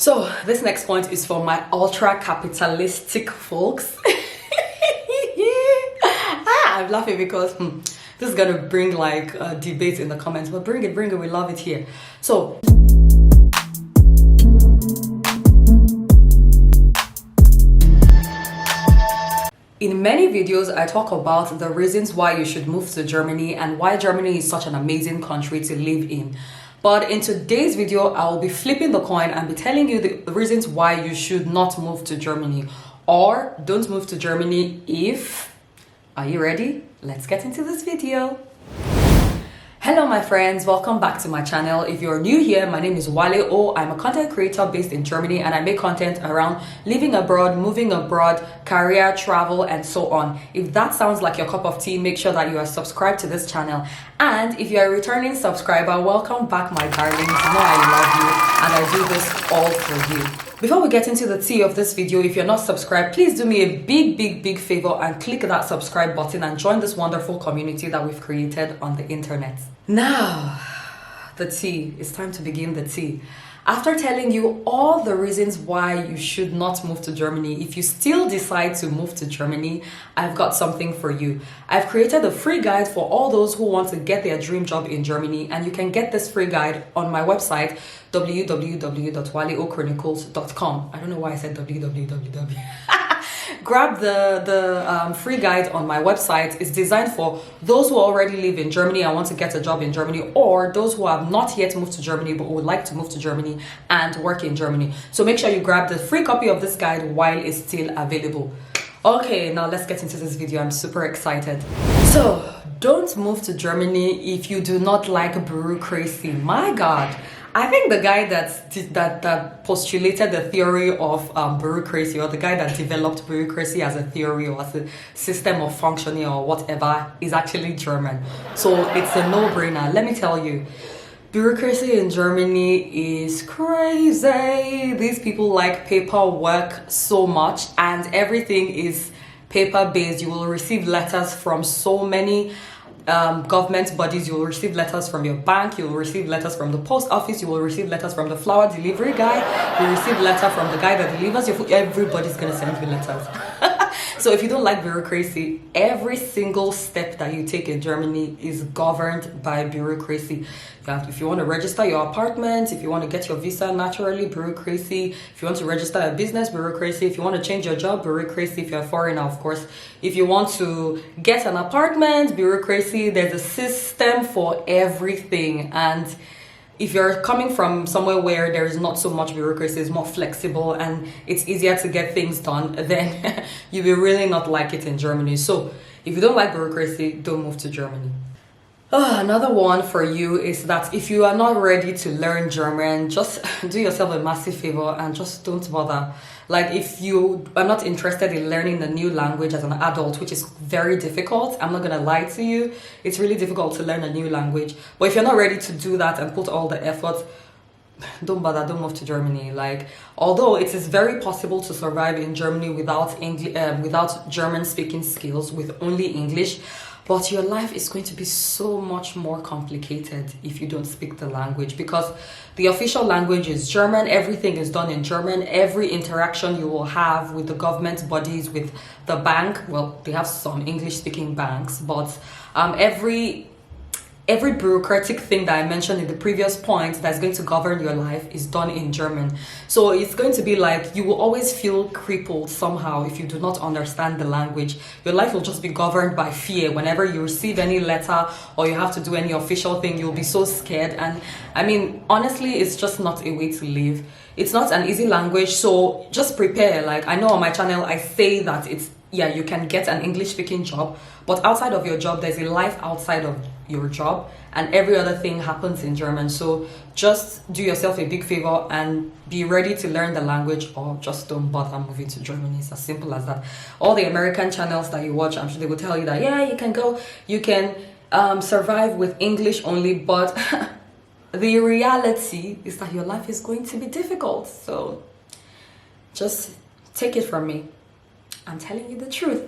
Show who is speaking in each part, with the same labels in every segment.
Speaker 1: So this next point is for my ultra capitalistic folks. I'm laughing because this is gonna bring like a debate in the comments, but bring it, we love it here. So in many videos, I talk about the reasons why you should move to Germany and why Germany is such an amazing country to live in. But in today's video, I will be flipping the coin and be telling you the reasons why you should not move to Germany, or don't move to Germany if... Are you ready? Let's get into this video. Hello my friends, welcome back to my channel. If you're new here, my name is Wale O. I'm a content creator based in Germany and I make content around living abroad, moving abroad, career, travel, and so on. If that sounds like your cup of tea, make sure that you are subscribed to this channel. And if you're a returning subscriber, welcome back my darlings. You know I love you and I do this all for you. Before we get into the tea of this video, if you're not subscribed, please do me a big favor and click that subscribe button and join this wonderful community that we've created on the internet. Now, the tea. It's time to begin the tea. After telling you all the reasons why you should not move to Germany, if you still decide to move to Germany, I've got something for you. I've created a free guide for all those who want to get their dream job in Germany, and you can get this free guide on my website, www.waleochronicles.com. I don't know why I said www. Grab the free guide on my website. It's designed for those who already live in Germany and want to get a job in Germany, or those who have not yet moved to Germany but would like to move to Germany and work in Germany. So make sure you grab the free copy of this guide while it's still available. Okay, now let's get into this video. I'm super excited. So don't move to Germany if you do not like bureaucracy. My God. I think the guy that postulated the theory of bureaucracy, or the guy that developed bureaucracy as a theory or as a system of functioning or whatever, is actually German. So it's a no-brainer. Let me tell you, bureaucracy in Germany is crazy. These people like paperwork so much, and everything is paper-based. You will receive letters from so many government bodies. You will receive letters from your bank, you will receive letters from the post office, you will receive letters from the flower delivery guy, you will receive letter from the guy that delivers your food. Everybody's gonna send you letters. So if you don't like bureaucracy, every single step that you take in Germany is governed by bureaucracy. If you want to register your apartment, if you want to get your visa, naturally, bureaucracy. If you want to register a business, bureaucracy. If you want to change your job, bureaucracy. If you're a foreigner, of course. If you want to get an apartment, bureaucracy. There's a system for everything. And if you're coming from somewhere where there is not so much bureaucracy, it's more flexible and it's easier to get things done, then you will really not like it in Germany. So if you don't like bureaucracy, don't move to Germany. Another one for you is that if you are not ready to learn German, just do yourself a massive favor and just don't bother. Like, if you are not interested in learning a new language as an adult, which is very difficult, I'm not gonna lie to you, it's really difficult to learn a new language. But if you're not ready to do that and put all the effort, don't bother, don't move to Germany. Like, although it is very possible to survive in Germany without without German speaking skills, with only English, but your life is going to be so much more complicated if you don't speak the language, because the official language is German. Everything is done in German. Every interaction you will have with the government bodies, with the bank, well, they have some English speaking banks, but every bureaucratic thing that I mentioned in the previous point that's going to govern your life is done in German. So it's going to be like you will always feel crippled somehow if you do not understand the language. Your life will just be governed by fear. Whenever you receive any letter or you have to do any official thing, you'll be so scared. And I mean, honestly, it's just not a way to live. It's not an easy language, so just prepare. Like, I know on my channel I say that you can get an English speaking job, but outside of your job, there's a life outside of your job, and every other thing happens in German. So just do yourself a big favor and be ready to learn the language, or just don't bother moving to Germany. It's as simple as that. All the American channels that you watch, I'm sure they will tell you that, yeah, you can survive with English only, but the reality is that your life is going to be difficult. So just take it from me. I'm telling you the truth.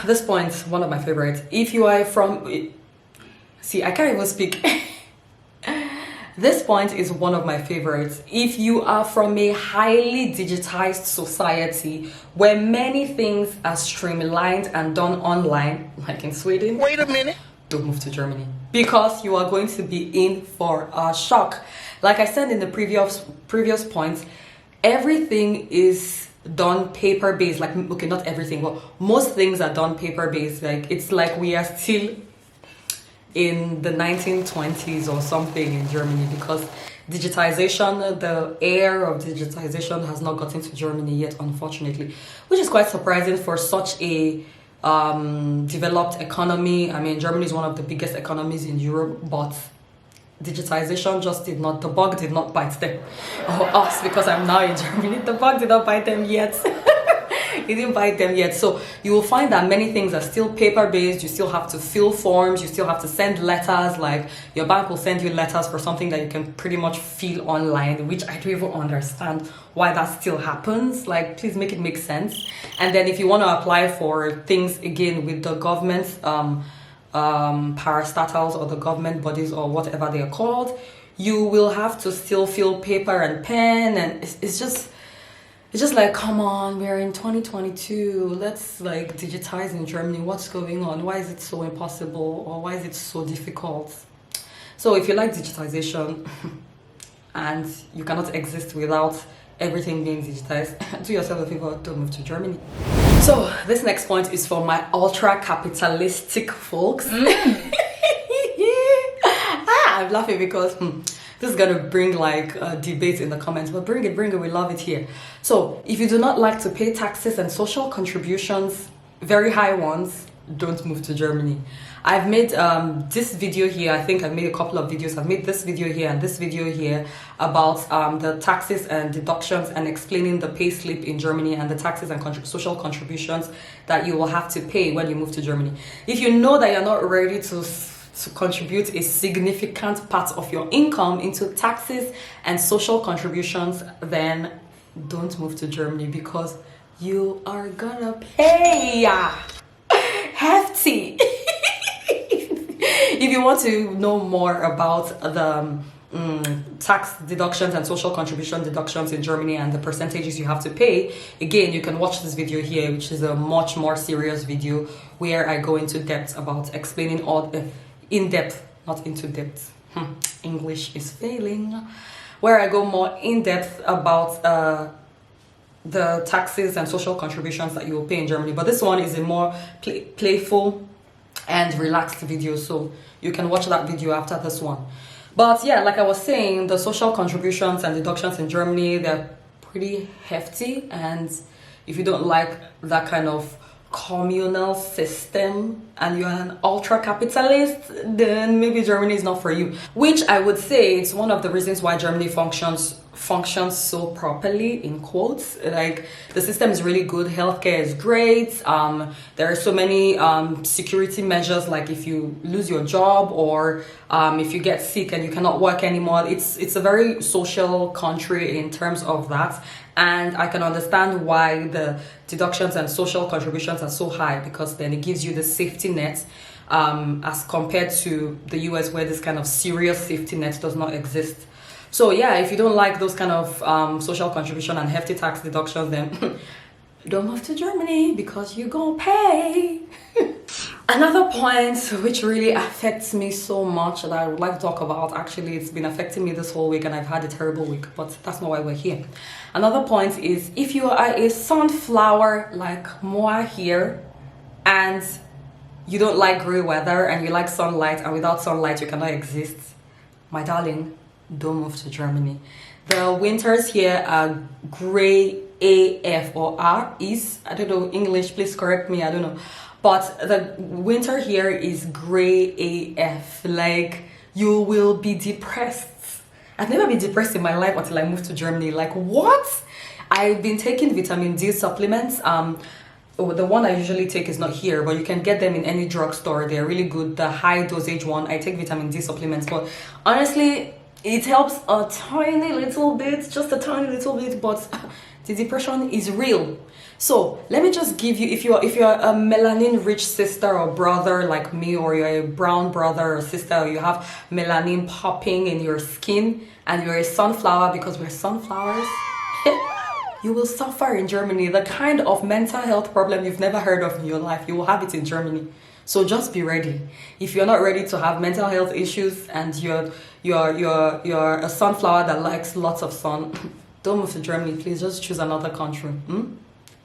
Speaker 1: This point, one of my favorites. If you are from... See, I can't even speak. This point is one of my favorites. If you are from a highly digitized society where many things are streamlined and done online, like in Sweden,
Speaker 2: Wait a minute.
Speaker 1: don't move to Germany because you are going to be in for a shock. Like I said in the previous points, everything is done paper based. Like, okay, not everything, but most things are done paper based. Like, it's like we are still in the 1920s or something in Germany, because digitization, the air of digitization has not gotten to Germany yet, unfortunately, which is quite surprising for such a developed economy. I mean, Germany is one of the biggest economies in Europe, but digitization just did not, the bug did not bite them, or us, because I'm now in Germany. The bug did not bite them yet. It didn't bite them yet. So you will find that many things are still paper based. You still have to fill forms, you still have to send letters. Like, your bank will send you letters for something that you can pretty much fill online, which I don't even understand why that still happens. Like, please make it make sense. And then if you want to apply for things again with the government parastatals or the government bodies or whatever they are called, you will have to still fill paper and pen, and it's just like, come on, we're in 2022, let's like digitize in Germany. What's going on? Why is it so impossible, or why is it so difficult? So if you like digitization and you cannot exist without everything being digitized, do yourself a favor, don't move to Germany. So this next point is for my ultra capitalistic folks. I'm laughing because this is gonna bring like debate in the comments, but bring it, we love it here. So if you do not like to pay taxes and social contributions, very high ones, don't move to Germany. I've made this video here. I think I've made a couple of videos. I've made this video here and this video here about the taxes and deductions, and explaining the pay slip in Germany and the taxes and social contributions that you will have to pay when you move to Germany. If you know that you're not ready to contribute a significant part of your income into taxes and social contributions, then don't move to Germany, because you are gonna pay hefty. If you want to know more about the tax deductions and social contribution deductions in Germany and the percentages you have to pay, again, you can watch this video here, which is a much more serious video where I go into depth about explaining all the in depth, not into depth. English is failing. Where I go more in depth about the taxes and social contributions that you will pay in Germany. But this one is a more playful and relaxed video, so you can watch that video after this one. But yeah, like I was saying, the social contributions and deductions in Germany, they're pretty hefty, and if you don't like that kind of communal system and you're an ultra capitalist, then maybe Germany is not for you. Which I would say it's one of the reasons why Germany functions so properly, in quotes. Like, the system is really good, healthcare is great, there are so many security measures, like if you lose your job or if you get sick and you cannot work anymore. It's a very social country in terms of that, and I can understand why the deductions and social contributions are so high, because then it gives you the safety net, as compared to the US, where this kind of serious safety net does not exist. So yeah, if you don't like those kind of social contribution and hefty tax deductions, then don't move to Germany, because you're gonna pay. Another point which really affects me so much that I would like to talk about, actually it's been affecting me this whole week and I've had a terrible week, but that's not why we're here. Another point is, if you are a sunflower like Moa here, and you don't like grey weather and you like sunlight, and without sunlight you cannot exist, my darling, don't move to Germany. The winters here are grey AF, or R is, I don't know English, please correct me, I don't know. But the winter here is grey AF. Like, you will be depressed. I've never been depressed in my life until I moved to Germany. Like, what? I've been taking vitamin D supplements. The one I usually take is not here, but you can get them in any drugstore. They're really good. The high dosage one, I take vitamin D supplements, but honestly, it helps a tiny little bit, just a tiny little bit, but The depression is real. So let me just give you, if you're a melanin rich sister or brother like me, or you're a brown brother or sister, or you have melanin popping in your skin and you're a sunflower, because we're sunflowers, you will suffer in Germany. The kind of mental health problem you've never heard of in your life, you will have it in Germany. So just be ready. If you're not ready to have mental health issues and you're a sunflower that likes lots of sun, don't move to Germany, please. Just choose another country.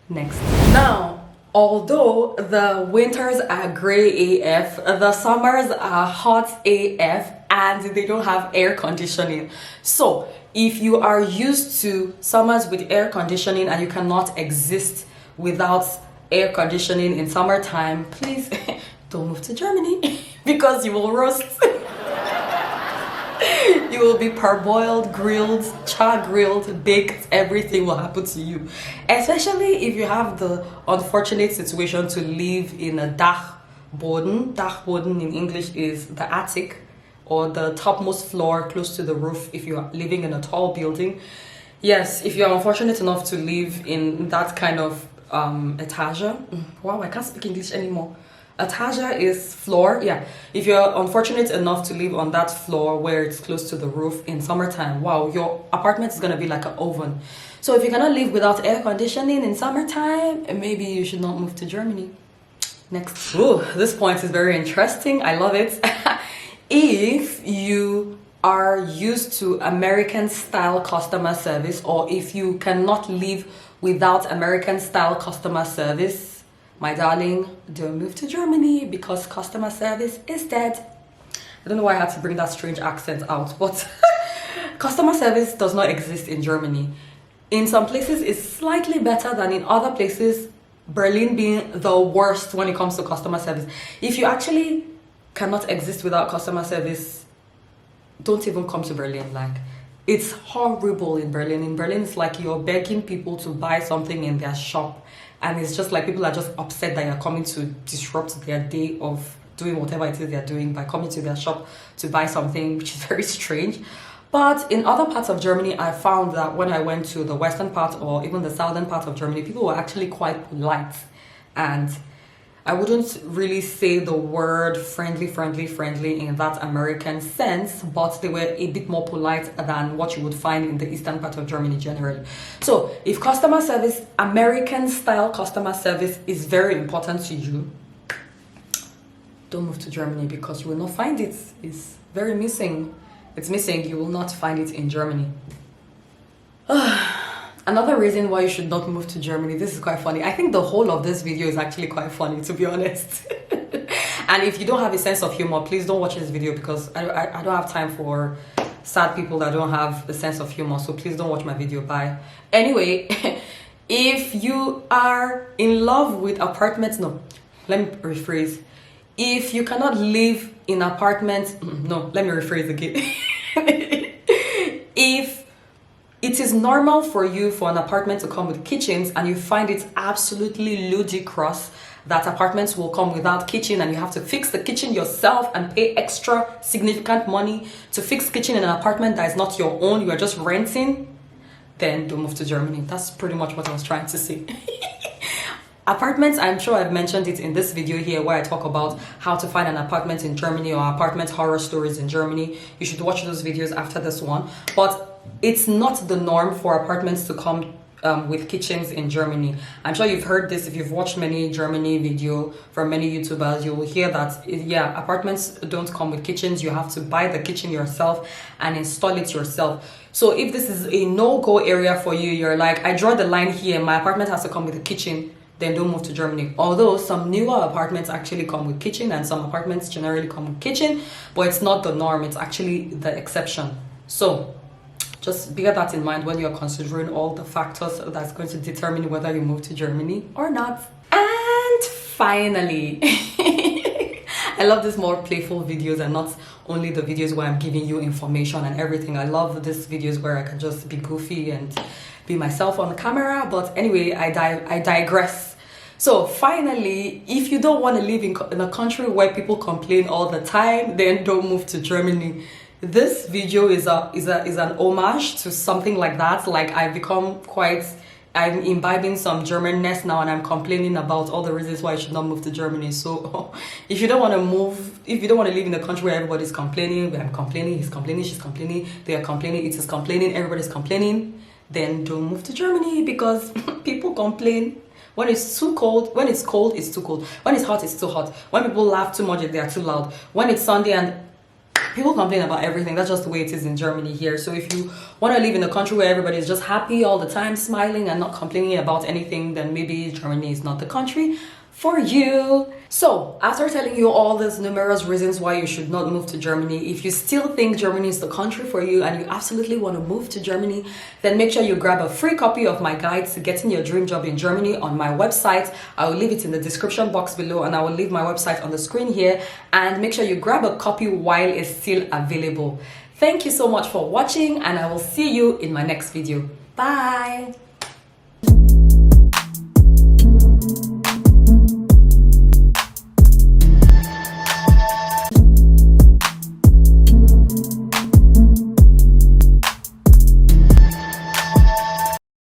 Speaker 1: Next. Now, although the winters are gray AF, the summers are hot AF, and they don't have air conditioning. So if you are used to summers with air conditioning and you cannot exist without air conditioning in summertime, please don't move to Germany because you will roast. You will be parboiled, grilled, char grilled, baked. Everything will happen to you, especially if you have the unfortunate situation to live in a Dachboden. Dachboden in English is the attic or the topmost floor close to the roof if you are living in a tall building. Yes, if you are unfortunate enough to live in that kind of etage. Wow, I can't speak English anymore. Etage is floor. Yeah, if you're unfortunate enough to live on that floor where it's close to the roof in summertime, wow, your apartment is gonna be like an oven. So if you're gonna live without air conditioning in summertime, maybe you should not move to Germany. Next. Ooh, this point is very interesting. I love it. If you are used to American style customer service, or if you cannot live without American style customer service, my darling, don't move to Germany because customer service is dead. I don't know why I had to bring that strange accent out, but customer service does not exist in Germany. In some places, it's slightly better than in other places, Berlin being the worst when it comes to customer service. If you actually cannot exist without customer service, don't even come to Berlin. Like, it's horrible in Berlin. In Berlin, it's like you're begging people to buy something in their shop, and it's just like people are just upset that you're coming to disrupt their day of doing whatever it is they're doing by coming to their shop to buy something, which is very strange. But in other parts of Germany, I found that when I went to the western part or even the southern part of Germany, people were actually quite polite. And I wouldn't really say the word friendly in that American sense, but they were a bit more polite than what you would find in the eastern part of Germany generally. So if customer service, American style customer service is very important to you, don't move to Germany because you will not find it. It's very missing. It's missing. You will not find it in Germany. Another reason why you should not move to Germany, this is quite funny. I think the whole of this video is actually quite funny, to be honest. And if you don't have a sense of humor, please don't watch this video because I don't have time for sad people that don't have a sense of humor. So please don't watch my video. Bye. Anyway, if you are in love with apartments, no, let me rephrase. If you cannot live in apartments, no, let me rephrase again. If it is normal for you for an apartment to come with kitchens and you find it absolutely ludicrous that apartments will come without kitchen and you have to fix the kitchen yourself and pay extra significant money to fix kitchen in an apartment that is not your own, you are just renting, then don't move to Germany. That's pretty much what I was trying to say. Apartments, I'm sure I've mentioned it in this video here where I talk about how to find an apartment in Germany or apartment horror stories in Germany. You should watch those videos after this one. But it's not the norm for apartments to come with kitchens in Germany. I'm sure you've heard this if you've watched many Germany video from many YouTubers. You will hear that, yeah, apartments don't come with kitchens. You have to buy the kitchen yourself and install it yourself. So if this is a no-go area for you, you're like, I draw the line here, my apartment has to come with a kitchen, then don't move to Germany. Although some newer apartments actually come with kitchen and some apartments generally come with kitchen, but it's not the norm, it's actually the exception. So just bear that in mind when you're considering all the factors that's going to determine whether you move to Germany or not. And finally, I love these more playful videos and not only the videos where I'm giving you information and everything. I love these videos where I can just be goofy and be myself on the camera. But anyway, I digress. So finally, if you don't want to live in a country where people complain all the time, then don't move to Germany. This video is an homage to something like that. Like, I've become quite I'm imbibing some Germanness now, and I'm complaining about all the reasons why I should not move to Germany. So if you don't want to move, if you don't want to live in a country where everybody's complaining, I'm complaining, he's complaining, she's complaining, they are complaining, it is complaining, everybody's complaining, then don't move to Germany, because people complain. When it's too cold, when it's cold, it's too cold. When it's hot, it's too hot. When people laugh too much, they are too loud. When it's Sunday and people complain about everything. That's just the way it is in Germany here. So if you want to live in a country where everybody is just happy all the time, smiling and not complaining about anything, then maybe Germany is not the country for you. So after telling you all these numerous reasons why you should not move to Germany, if you still think Germany is the country for you and you absolutely want to move to Germany, then make sure you grab a free copy of my guide to getting your dream job in Germany on my website. I will leave it in the description box below, and I will leave my website on the screen here, and make sure you grab a copy while it's still available. Thank you so much for watching, and I will see you in my next video. Bye.